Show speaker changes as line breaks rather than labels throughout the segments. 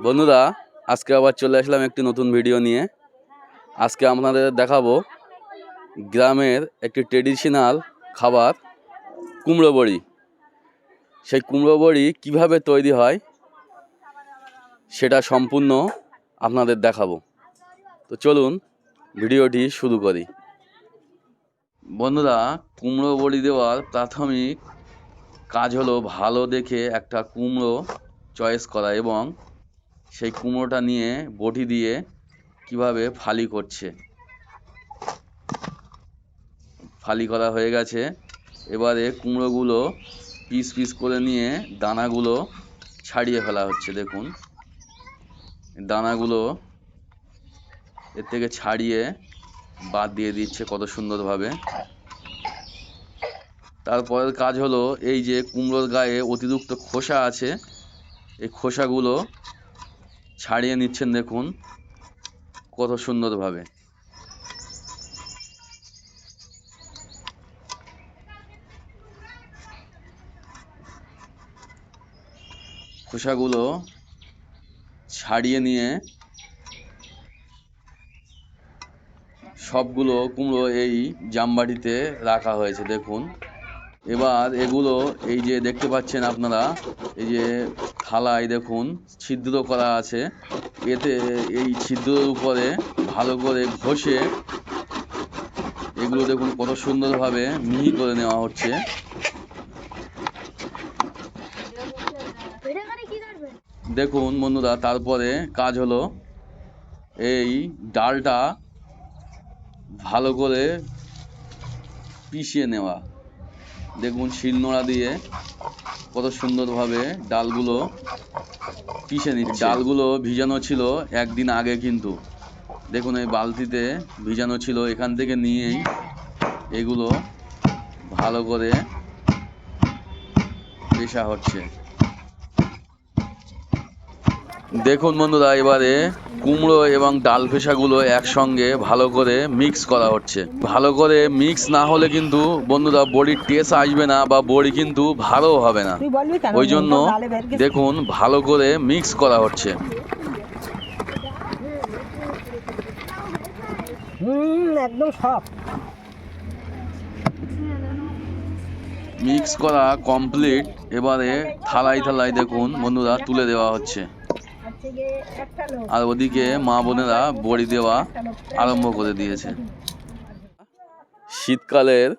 বন্ধুরা, আজকে আবার চলে আসলাম একটি নতুন ভিডিও নিয়ে। আজকে আপনাদের দেখাবো গ্রামের একটি ট্রেডিশনাল খাবার কুমড়ো বড়ি। সেই কুমড়ো বড়ি কীভাবে তৈরি হয় সেটা সম্পূর্ণ আপনাদের দেখাবো। তো চলুন ভিডিওটি শুরু করি। বন্ধুরা, কুমড়ো বড়ি দেওয়ার প্রাথমিক কাজ হলো ভালো দেখে একটা কুমড়ো চয়েস করা এবং সেই কুমড়োটা নিয়ে বটি দিয়ে কিভাবে ফালি করছে। ফালি করা হয়ে গেছে, এবারে কুমড়োগুলো পিস পিস করে নিয়ে দানাগুলো ছাড়িয়ে ফেলা হচ্ছে। দেখুন, দানাগুলো এর থেকে ছাড়িয়ে বাদ দিয়ে দিচ্ছে কত সুন্দরভাবে। তারপরের কাজ হলো এই যে কুমড়োর গায়ে অতিরিক্ত খোসা আছে, এই খোসাগুলো ছাড়িয়ে নিচ্ছেন। দেখুন কত সুন্দরভাবে। খোসাগুলো ছাড়িয়ে নিয়ে সবগুলো কুমড়ো এই জামবাটিতে রাখা হয়েছে। দেখুন, এবার এগুলো এই যে দেখতে পাচ্ছেন আপনারা, এই যে থালায় দেখুন ছিদ্র করা আছে, এতে এই ছিদ্রের উপরে ভালো করে ঘষে এগুলো দেখুন কত সুন্দরভাবে মিহি করে নেওয়া হচ্ছে। দেখুন বন্ধুরা, তারপরে কাজ হলো এই ডালটা ভালো করে পিষিয়ে নেওয়া। দেখুন শিলনোড়া দিয়ে কত সুন্দরভাবে ডালগুলো পিষে নিচ্ছে। ডালগুলো ভিজানো ছিল একদিন আগে, কিন্তু দেখুন এই বালতিতে ভিজানো ছিল, এখান থেকে নিয়েই এগুলো ভালো করে পেষা হচ্ছে। দেখুন বন্ধুরা, এবারে কুমড়ো এবং ডাল পেশাগুলো একসঙ্গে ভালো করে মিক্স করা হচ্ছে। ভালো করে মিক্স না হলে কিন্তু বন্ধুরা বড়ির টেস্ট আসবে না বা বড়ি কিন্তু ভালো হবে না। ওই জন্য দেখুন ভালো করে মিক্স করা হচ্ছে।
একদম সব
মিক্স করা কমপ্লিট। এবারে থালায় থালায় দেখুন বন্ধুরা তুলে দেওয়া হচ্ছে, আর ওদিকে মা বোনেরা বড়ি দেওয়া আরম্ভ করে দিয়েছে। শীতকালের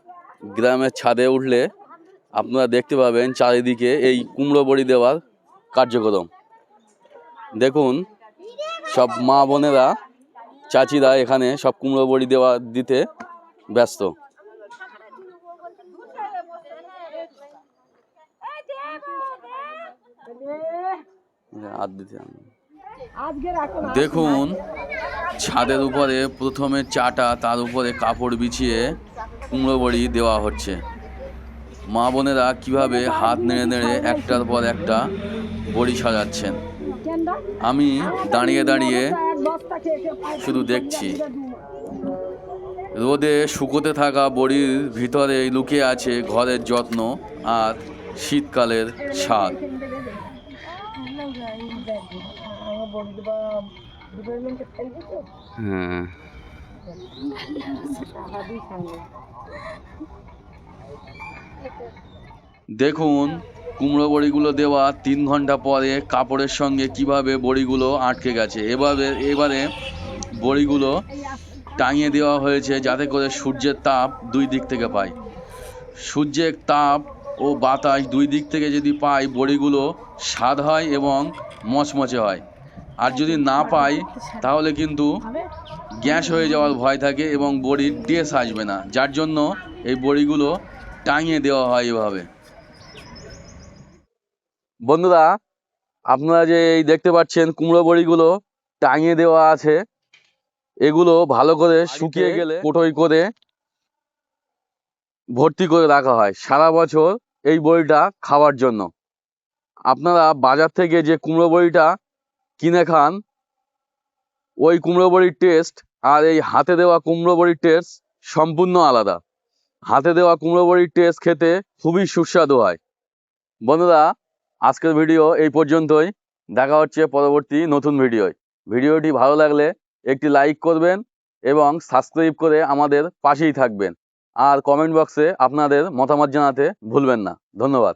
গ্রামের ছাদে উঠলে আপনারা দেখতে পাবেন চারিদিকে এই কুমড়ো বড়ি দেওয়ার কার্যক্রম। দেখুন সব মা বোনেরা চাচিরা এখানে সব কুমড়ো বড়ি দিতে ব্যস্ত। দেখুন ছাদের উপরে প্রথমে চাটা, তার উপরে কাপড় বিছিয়ে কুমড়ো বড়ি দেওয়া হচ্ছে। মা বোনেরা কিভাবে হাত নেড়ে নেড়ে একটার পর একটা বড়ি সাজাচ্ছেন, আমি দাঁড়িয়ে দাঁড়িয়ে শুধু দেখছি। রোদে শুকোতে থাকা বড়ির ভিতরে লুকিয়ে আছে ঘরের যত্ন আর শীতকালের স্বাদ। দেখুন কুমড়ো বড়িগুলো দেওয়া 3 ঘন্টা পরে কাপড়ের সঙ্গে কিভাবে বড়িগুলো আটকে গেছে। এবারে বড়িগুলো টাঙিয়ে দেওয়া হয়েছে যাতে করে সূর্যের তাপ দুই দিক থেকে পায়। সূর্যের তাপ ও বাতাস দুই দিক থেকে যদি পায়, বড়িগুলো স্বাদ হয় এবং মচমচে হয়। আর যদি না পাই তাহলে কিন্তু গ্যাস হয়ে যাওয়ার ভয় থাকে এবং বড়ির টেস্ট আসবে না, যার জন্য এই বড়িগুলো টাঙিয়ে দেওয়া হয় এভাবে। বন্ধুরা, আপনারা যে এই দেখতে পাচ্ছেন কুমড়ো বড়িগুলো টাঙিয়ে দেওয়া আছে, এগুলো ভালো করে শুকিয়ে গেলে কোটোই করে ভর্তি করে রাখা হয় সারা বছর এই বড়িটা খাওয়ার জন্য। আপনারা বাজার থেকে যে কুমড়ো বড়িটা কিনে খান, ওই কুমড়ো বড়ির টেস্ট আর এই হাতে দেওয়া কুমড়ো বড়ির টেস্ট সম্পূর্ণ আলাদা। হাতে দেওয়া কুমড়ো বড়ির টেস্ট খেতে খুবই সুস্বাদু হয়। বন্ধুরা, আজকের ভিডিও এই পর্যন্তই। দেখা হচ্ছে পরবর্তী নতুন ভিডিওয়। ভিডিওটি ভালো লাগলে একটি লাইক করবেন এবং সাবস্ক্রাইব করে আমাদের পাশেই থাকবেন। আর কমেন্ট বক্সে আপনাদের মতামত জানাতে ভুলবেন না। ধন্যবাদ।